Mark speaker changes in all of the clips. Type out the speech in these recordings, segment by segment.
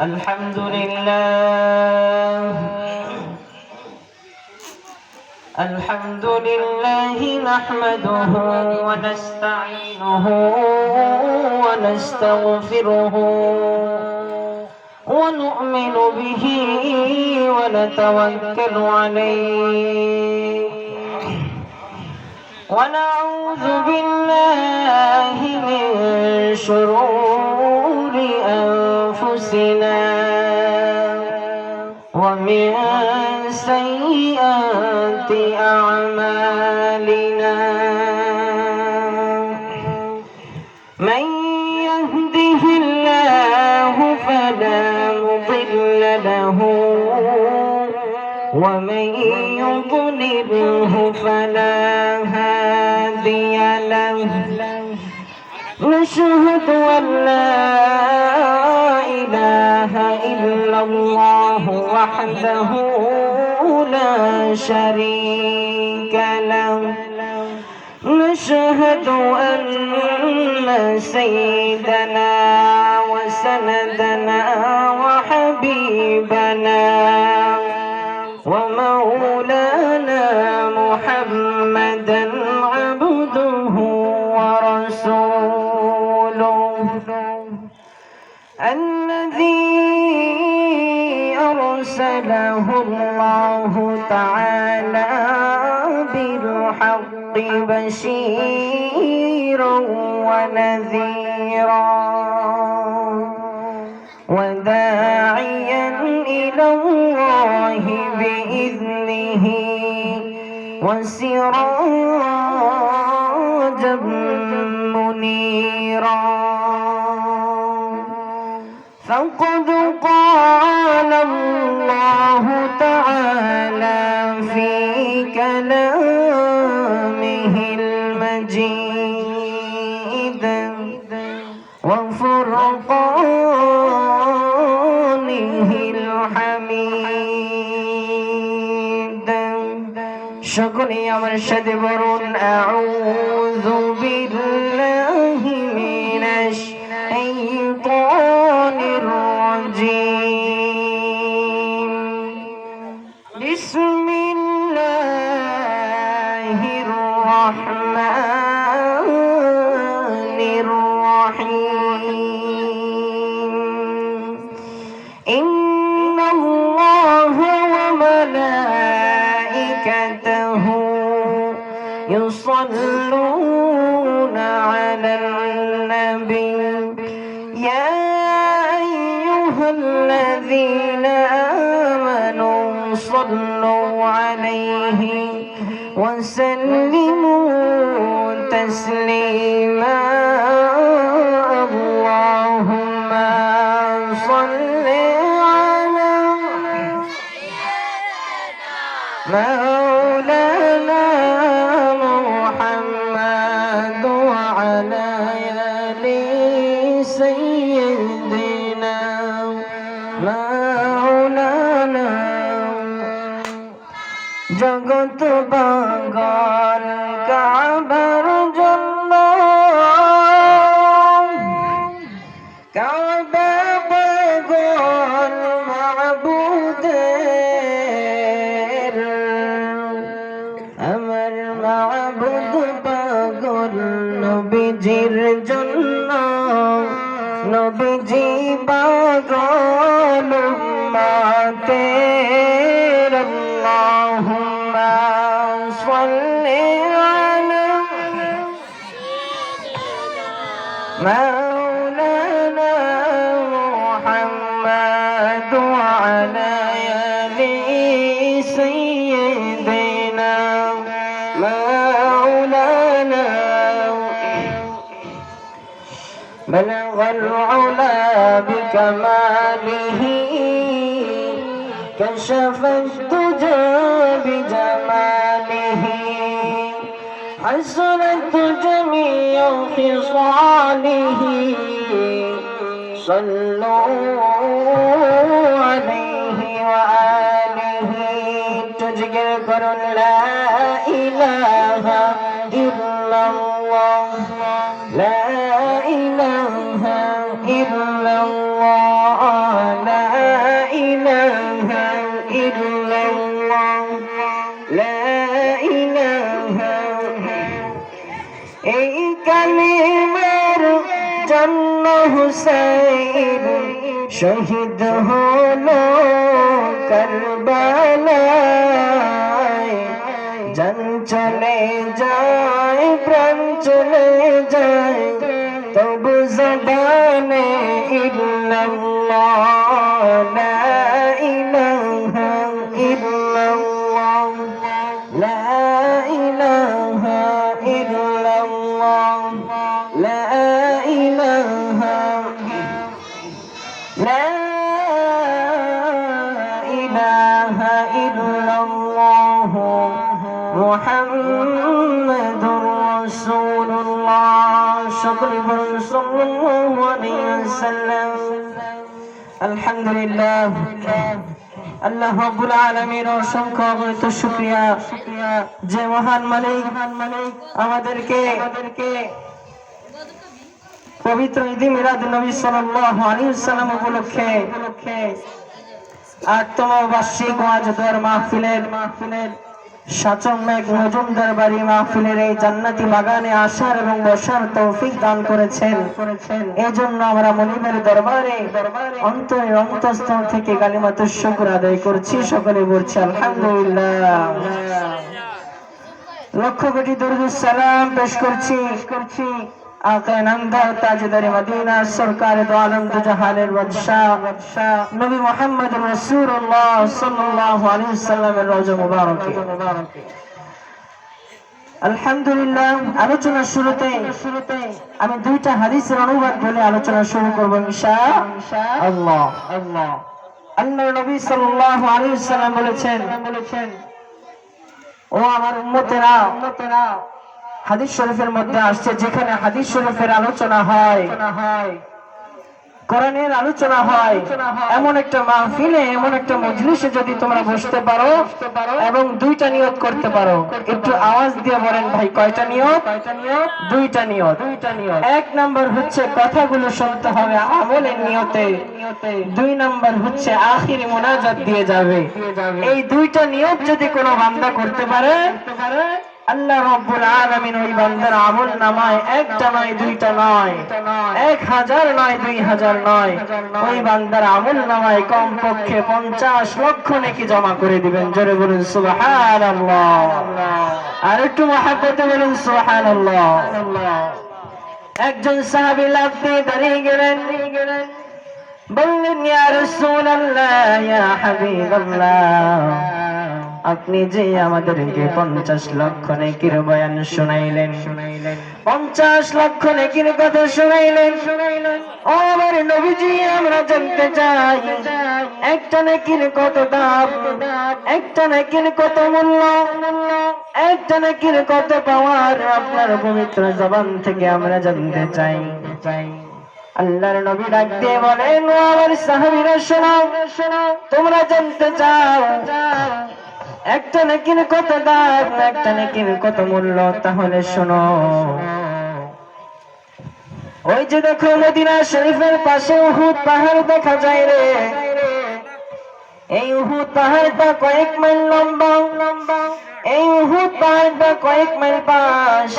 Speaker 1: الحمد لله الحمد لله نحمده ونستعينه ونستغفره ونؤمن به ونتوكل عليه ونعوذ بالله من شرور أنفسنا ومن سيئات أعمالنا من يهده الله فلا مضل له ومن يضلله فلا هادي له نشهد أن لا إله إلا الله وحده لا شريك له نشهد أن سيدنا وسندنا وحبيبنا ومولانا محمدا عبده ورسوله الذي أرسله الله تعالى بالحق بشيرا ونذيرا وداعيا إلى الله بإذنه وسراجا منيرا فقد قال الله تعالى في كلامه المجيد وفرقانه الحميد সকলেই আমার সাথে বলুন আউযু বিল্লাহি মিনাশ শাইতানির রাজীম বিসমিল্লাহির রাহমানির রাহিম ইন্নাল্লাহা ওয়া মালাইকাতাহু يصلون على النبي يا أيها الذين آمنوا صلوا عليه وسلموا تسليما اللهم صل على مولانا محمد وعلى آل سيدنا مولانا জগৎ বাঙ্গাল কাবার জন্য কাবা পাগল মাবুদের আমার মাবুদ পাগল নবীজির জন্য নবীজি পাগল উম্মতের আল্লাহুম্মা সাল্লি আলা مولانا محمد وعلى آل سيدنا مولانا بلغ العلا بكماله كشف الدجى بجماله حسنت جميع خصاله صلوا عليه وآله تجگل کرن لا إله إلا الله لا إله ইল্লাল্লাহ লা ইলাহা ইল্লাল্লাহ লা ইলাহা এই কালিমার জন্য হুসাইন শহীদ হলো কারবালায় জান চলে যায় প্রাণ চলে যায় তবু জবানে ইল্লাল্লাহ লা ইলাহা ইল্লাল্লাহ লা ইলাহা ইল্লাল্লাহ লা ইলাহা لا إله إلا الله محمد رسول الله صلى الله عليه وسلم الحمد لله আল্লাহ রাব্বুল আলামিনের অসংখ্য অগণিত শুকরিয়া যে মহান মালিক আমাদেরকে পবিত্র ঈদ মিলাদ নবী সাল্লাল্লাহু আলাইহি ওয়াসাল্লাম উপলক্ষে 8তম বার্ষিক ওয়াজ দোয়ার মাহফিলের সাচম মেঘ মজুমদার বাড়ি মাহফিলের এই জান্নাতি বাগানে আসার এবং বসার তৌফিক দান করেছেন। এজন্য আমরা মনিবের দরবারে অন্তরের অন্তঃস্থল থেকে কালিমাতুশ শুকর আদায় করছি, সকলে বলছি আলহামদুলিল্লাহ। লক্ষ কোটি দরুদ সালাম পেশ করছি आका नंदर ताजदार मदीना सरकार दो आलम दो जहानेर बादशाह नबी मुहम्मद रसूलुल्लाह सल्लल्लाहु अलैहि वसल्लम এর রওজা মুবারকে। আলহামদুলিল্লাহ, আলোচনা শুরুতে আমি দুইটা হাদিসের অনুবাদ বলে আলোচনা শুরু করব ইনশাআল্লাহ। আল্লাহর নবী সাল্লাল্লাহু আলাইহি ওয়াসাল্লাম বলেছেন, ও আমার উম্মতেরা, হাদিস শরীফের মধ্যে আসছে, যেখানে হাদিস শরীফের আলোচনা হয়, কোরআনের আলোচনা হয়, এমন একটা মাহফিলে, এমন একটা মজলিসে যদি তোমরা বসতে পারো এবং দুইটা নিয়ত করতে পারো, একটু আওয়াজ দিয়ে বলেন ভাই, কয়টা নিয়ত? দুইটা নিয়ত। এক নাম্বার হচ্ছে কথাগুলো শুনতে হবে আমলের নিয়তে, দুই নাম্বার হচ্ছে আখিরি মুনাজাত দিয়ে যাবে। এই দুইটা নিয়ত যদি কোনো বান্দা করতে পারে, আল্লাহ রাব্বুল আলামিন ওই বান্দার আমল নামায় একটা নয়, দুইটা নয়, 1000 নয়, 2000 নয়, ওই বান্দার আমল নামায় কমপক্ষে 50 লক্ষ নেকি জমা করে দিবেন। জোরে বলুন সুবহানাল্লাহ, আর একটু মহব্বতে বলুন সুবহানাল্লাহ। একজন সাহাবী লাফ দিয়ে দাঁড়িয়ে গেলেন, বললেন, ইয়া রাসূলুল্লাহ, ইয়া হাবিবাল্লাহ, আপনি যে আমাদেরকে 50 লক্ষ নেকির বয়ান শুনাইলেন, 50 লক্ষ নেকির কথা শুনাইলেন, ও আমার নবীজি, আমরা জানতে চাই একটা নেকির কত দাম, একটা নেকির কত মূল্য, একটা নেকির কত পাওয়ার, আপনার পবিত্র জবান থেকে আমরা জানতে চাই। আল্লাহর নবী ডাক দিয়ে বলেন, ও আমার সাহাবীরা শোনো, তোমরা জানতে চাও একটা নেকির কত দাম, একটা নেকির কত মূল্য, তাহলে শোনো। ওই যে দেখো মদিনা শরীফের পাশে উহুদ পাহাড় দেখা যায় রে, এই উহুদ পাহাড়টা কয়েক মাইল লম্বা, এই উহুদ পাহাড়টা কয়েক মাইল পাশ,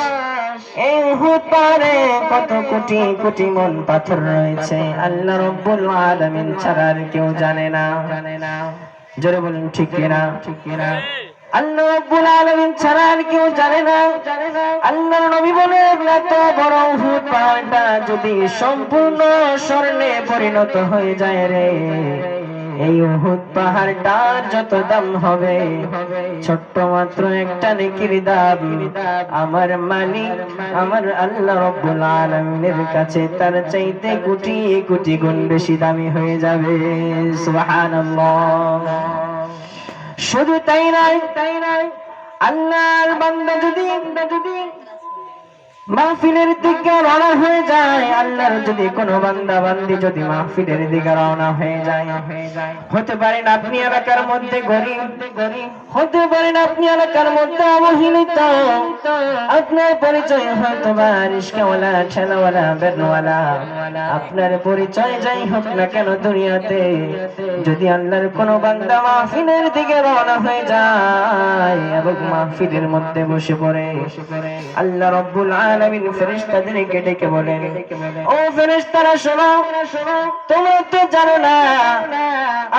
Speaker 1: এই উহুদ পাহাড়ে কত কোটি কোটি মন পাথর রয়েছে, আল্লাহ রাব্বুল আলামিন ছাড়া আর কেউ জানে না। জোরে বলুন ঠিক কিনা? আল্লাহ রাব্বুল আলামিন ছাড়া আর কেউ জানে না। আল্লাহর নবী বলেন, এত বড় উহুদ পাহাড়টা যদি সম্পূর্ণ স্বর্ণে পরিণত হয়ে যায় রে, এই উহুদ পাহাড়টার যত দাম হবে, ছোট্ট মাত্র একটা নেকির দাম আমার মালিক, আমার আল্লাহ রাব্বুল আলামিনের কাছে তার চাইতে কোটি কোটি গুণ বেশি দামি হয়ে যাবে। সুবহানাল্লাহ। শুধু তাই নয়, আল্লাহর বান্দা যদি মাহফিলের দিকে রওনা হয়ে যায়। আল্লাহর যদি কোনো বান্দা বান্দি যদি মাহফিলের দিকে রওনা হয়ে যায়, হতে পারেন আপনি এলাকার মধ্যে গরিব, হতে পারেন আপনি এলাকার মধ্যে অবহেলিত, আপনার পরিচয় হয়তো বা রিস্কাওয়ালা, ঠেলাওয়ালা, ভ্যানওয়ালা, আপনার পরিচয় যাই হোক না কেন দুনিয়াতে, যদি আল্লাহর কোনো বান্দা মাহফিলের দিকে রওনা হয়ে যায় এবং মাহফিলের মধ্যে বসে পড়ে, আল্লাহ রাব্বুল আলামিন ফেরেশতাদেরকে ডেকে বলেন, ও ফেরেশতারা শোনো, তোমরা তো জানো না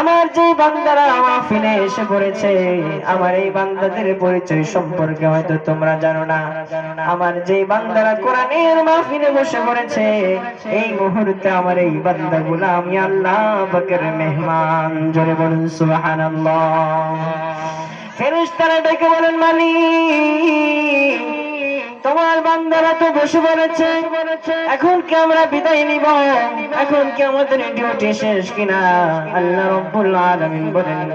Speaker 1: আমার যে বান্দারা মাহফিলে এসে পড়েছে, আমার এই বান্দাদের পরিচয় সম্পর্কে হয়তো তোমরা জানো না। আমার যে বান্দারা কোরআনের মাহফিলে বসে পড়েছে, এই মুহূর্তে আমার এই বান্দাগুলো আমি আল্লাহ পাকের মেহমান। জোরে বলুন সুবহানাল্লাহ। ফেরেশতারা ডেকে বলেন, মালিক তোমার বান্দারা তো বসে পড়েছে, এখন কি আমরা বিদায় নিব? এখন কি আমাদের ডিউটি শেষ কিনা? আল্লাহ রাব্বুল আলামিন বলেন,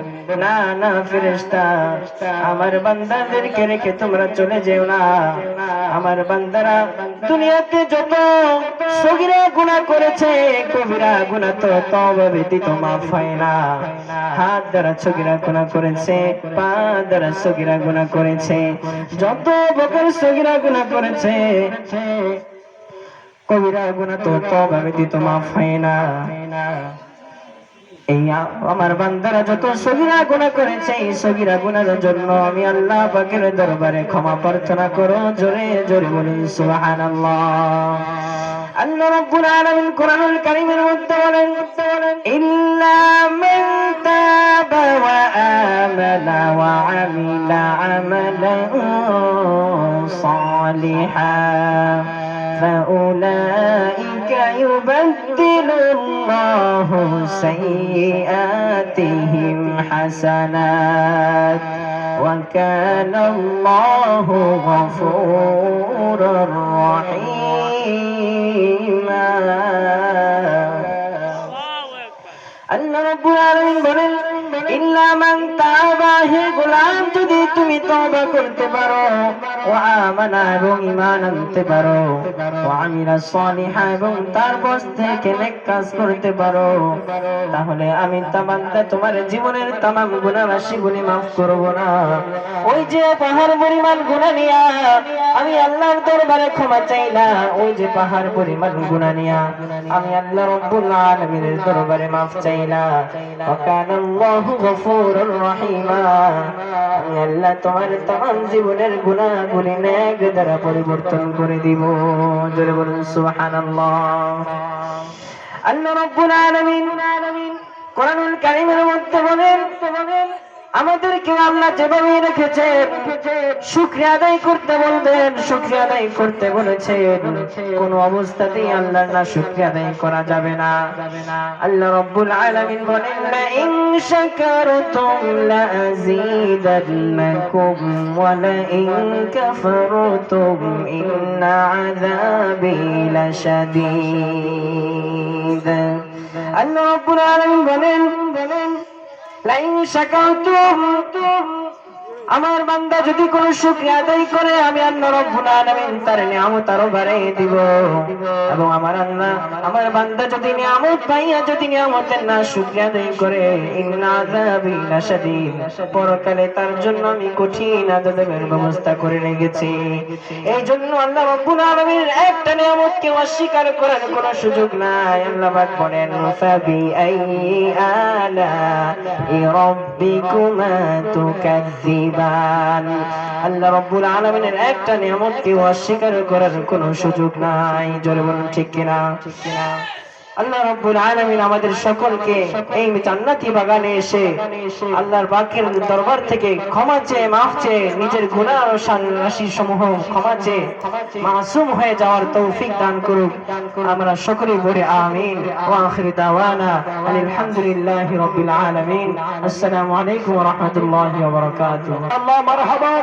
Speaker 1: না না ফেরেশতা, আমার বান্দাদেরকে রেখে তোমরা চলে যেও না। আমার বান্দারা দুনিয়াতে যত সগীরা গুনাহ করেছে, কবিরা গুনাহ তো তওবা ব্যতীত মাফ হয় না। হাত দ্বারা সগীরা গুনাহ করেছে, পা দ্বারা সগীরা গুনাহ করেছে, যত প্রকার সগীরা গুনাহ করেছে, কবিরা গুনাহ তো তওবা ব্যতীত মাফ হয় না। এই আমার বান্দারা যত সগীরা গুনাহ করেছে, এই সগীরা গুনাহের জন্য আমি আল্লাহ পাকের দরবারে ক্ষমা প্রার্থনা করো। জোরে জোরে বলুন সুবহানাল্লাহ। আল্লাহ রাব্বুল আলামিন কোরআনুল কারীমের মধ্যে বলেন, ইল্লা মান তাবা ওয়া আমানা ওয়া আমিলা আমালান সালিহান فأولئك يبدل الله سيئاتهم حسنات وكان الله غفورا رحيما। আল্লাহ রাব্বুল আলামিন বলেন, ইল্লা মান তাবা, হে গোলাম যদি তুমি তওবা করতে পারো, ওয়া আমানা এবং ঈমান আনতে পারো, ওয়া আমিলা সালিহা এবং তার পথ থেকে নেক কাজ করতে পারো, তাহলে আমি বান্দা তোমার জীবনের तमाम গুনাহ রাশিগুলি maaf করব না। ওই যে পাহাড় পরিমাণ গুনাহ নিয়া আমি আল্লাহর দরবারে ক্ষমা চাইলা, ওই যে পাহাড় পরিমাণ গুনাহ নিয়া আমি আল্লাহ রাব্বুল আলামিনের দরবারে maaf চাইলা, ওয়া কানা আল্লাহু গফুরুর রহিমা, আমি আল্লাহ তোমার तमाम জীবনের গুনাহগুলি নেক দ্বারা পরিবর্তন করে দিব। জোরে বলুন সুবহানাল্লাহ। আল্লাহ রাব্বুল আলামিন কোরআনুল কারীমের মধ্যে বলেন, আমাদেরকে আল্লাহ যেভাবে রেখেছেন শুকরিয়া আদায় করতে বলবেন, শুকরিয়া আদায় করতে বলেছেন, কোন অবস্থাতেই আল্লাহর না শুকরিয়া আদায় করা যাবে না। আল্লাহ রাব্বুল আলামিন বলেন, লা ইন শাকারতুম লা আযীদান্নাকুম ওয়া লা ইন কাফারতুম ইন্না আযাবি লাশাদীদ। আল্লাহ রাব্বুল আলামিন বলেন, লা ইন শাকারতুম, আমার বান্দা যদি কোনো শুকরিয়া আদায় করে আমি আল্লাহ রাব্বুল আলামিন তার নিয়ামত আরো বাড়িয়ে দিব। এবং আমার আল্লাহ আমার বান্দা যদি নিয়ামত পাইয়া যদি নিয়ামতের না শুকরিয়া আদায় করে, ইন্না আযাবি লাশাদীদ, পরকালে তার জন্য আমি কঠিন আযাবের ব্যবস্থা করে রেখেছি। এই জন্য আল্লাহ রাব্বুল আলামিনের একটা নিয়ামতকে অস্বীকার করার কোনো সুযোগ নাই। আল্লাহ পাক বলেন, ফাবি আইয়ি আলা'i রাব্বিকুমা তুকাজ্জিবান। আল্লাহ রাব্বুল আলামিনের একটা নিয়ামতকে অস্বীকার করার কোনো সুযোগ নাই। জোরে বলুন ঠিক কিনা? আল্লাহ রাব্বুল আলামিন আমাদের সকলকে এই জান্নাতি বাগানে এসে আল্লাহর পাকের দরবার থেকে ক্ষমা চেয়ে মাফ চেয়ে নিজের গুনাহ ও রাশি সমূহ ক্ষমা চেয়ে মাসুম হয়ে যাওয়ার তৌফিক দান করুক। আমরা সকলেই বলি আমিন। ওয়া আখিরু দাওয়ানা আলহামদুলিল্লাহি রাব্বিল আলামিন। আসসালামু আলাইকুম ওয়া রাহমাতুল্লাহি ওয়া বারাকাতুহু। আল্লাহ মারহাবা।